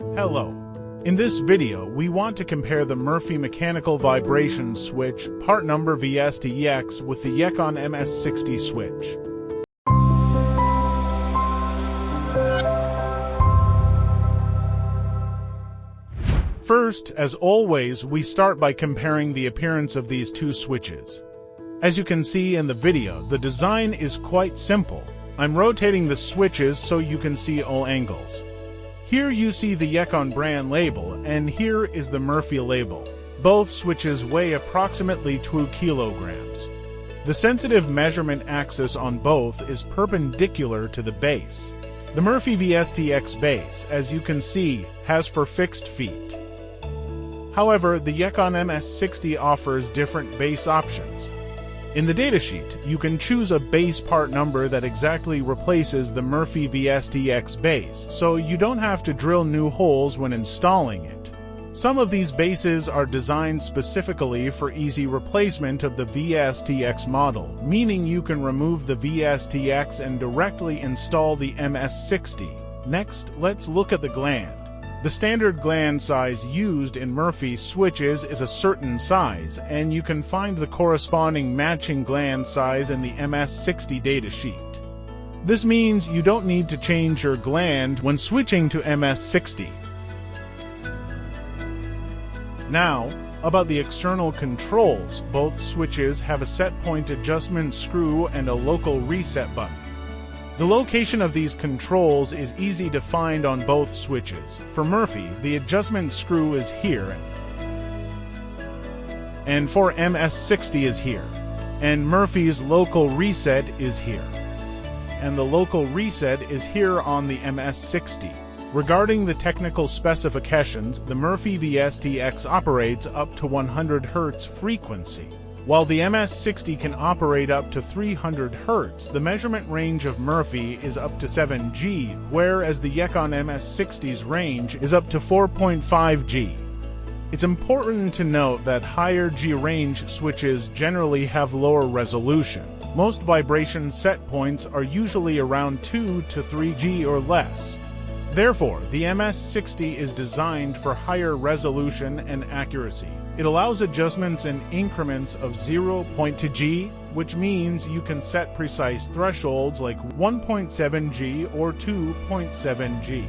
Hello. In this video, we want to compare the Murphy mechanical vibration switch, part number VS2EX, with the Yekan MS60 switch. First, as always, we start by comparing the appearance of these two switches. As you can see in the video, the design is quite simple. I'm rotating the switches so you can see all angles. Here you see the Yekan brand label, and here is the Murphy label. Both switches weigh approximately 2 kilograms. The sensitive measurement axis on both is perpendicular to the base. The Murphy VS2EX base, as you can see, has 4 fixed feet. However, the Yekan MS60 offers different base options. In the datasheet, you can choose a base part number that exactly replaces the Murphy VS2EX base, so you don't have to drill new holes when installing it. Some of these bases are designed specifically for easy replacement of the VS2EX model, meaning you can remove the VS2EX and directly install the MS60. Next, let's look at the gland. The standard gland size used in Murphy switches is a certain size, and you can find the corresponding matching gland size in the MS60 datasheet. This means you don't need to change your gland when switching to MS60. Now, about the external controls, both switches have a set point adjustment screw and a local reset button. The location of these controls is easy to find on both switches. For Murphy, the adjustment screw is here, and for MS60 is here. And Murphy's local reset is here. And the local reset is here on the MS60. Regarding the technical specifications, the Murphy VS2EX operates up to 100 Hz frequency. While the MS60 can operate up to 300 Hz, the measurement range of Murphy is up to 7 G, whereas the Yekan MS60's range is up to 4.5 G. It's important to note that higher G range switches generally have lower resolution. Most vibration set points are usually around 2 to 3 G or less. Therefore, the MS60 is designed for higher resolution and accuracy. It allows adjustments in increments of 0.2 G, which means you can set precise thresholds like 1.7 G or 2.7 G.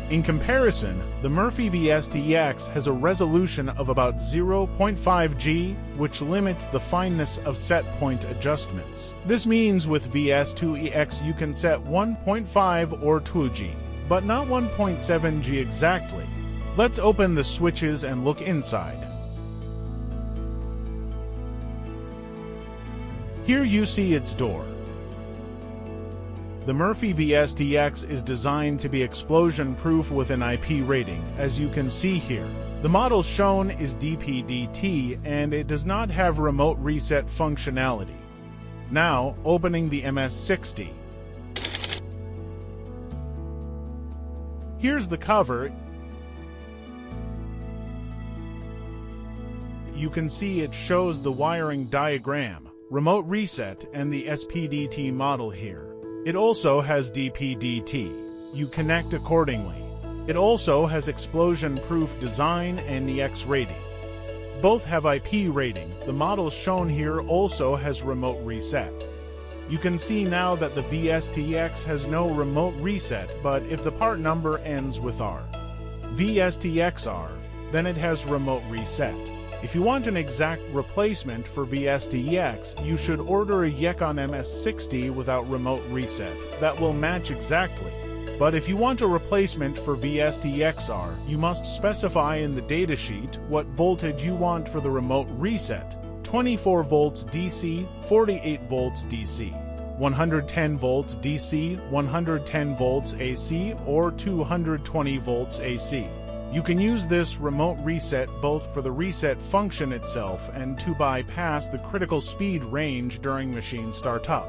In comparison, the Murphy VS2EX has a resolution of about 0.5 G, which limits the fineness of set point adjustments. This means with VS2EX you can set 1.5 or 2 G, but not 1.7 G exactly. Let's open the switches and look inside. Here you see its door. The Murphy VS2EX is designed to be explosion-proof with an IEPE rating, as you can see here. The model shown is DP-DT, and it does not have remote reset functionality. Now, opening the MS60. Here's the cover. You can see it shows the wiring diagram, remote reset, and the SPDT model here. It also has DP-DT. You connect accordingly. It also has explosion-proof design and EX rating. Both have IEPE rating. The model shown here also has remote reset. You can see now that the VS2EX has no remote reset, but if the part number ends with R, VS2EXR, then it has remote reset. If you want an exact replacement for VS2EX, you should order a Yekan MS60 without remote reset. That will match exactly. But if you want a replacement for VS2EXR, you must specify in the datasheet what voltage you want for the remote reset: 24 volts DC, 48 volts DC, 110 volts DC, 110 volts AC, or 220 volts AC. You can use this remote reset both for the reset function itself and to bypass the critical speed range during machine startup.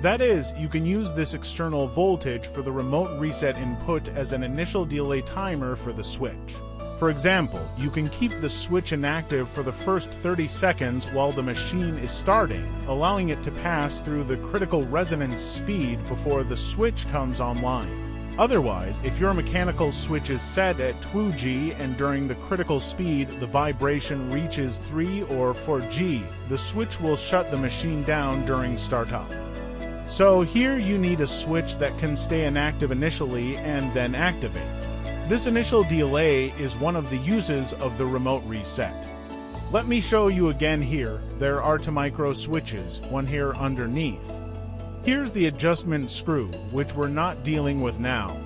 That is, you can use this external voltage for the remote reset input as an initial delay timer for the switch. For example, you can keep the switch inactive for the first 30 seconds while the machine is starting, allowing it to pass through the critical resonance speed before the switch comes online. Otherwise, if your mechanical switch is set at 2G and during the critical speed the vibration reaches 3 or 4G, the switch will shut the machine down during startup. So here you need a switch that can stay inactive initially and then activate. This initial delay is one of the uses of the remote reset. Let me show you again here. There are two micro switches, one here underneath. Here's the adjustment screw, which we're not dealing with now.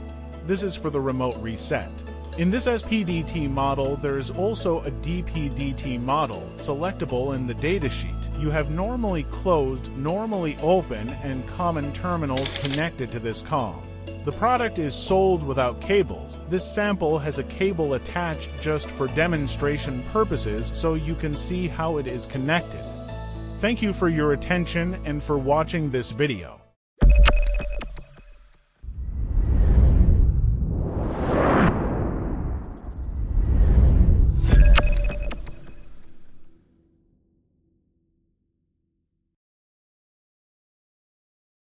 This is for the remote reset. In this SPDT model, there is also a DPDT model, selectable in the datasheet. You have normally closed, normally open, and common terminals connected to this COM. The product is sold without cables. This sample has a cable attached just for demonstration purposes so you can see how it is connected. Thank you for your attention and for watching this video.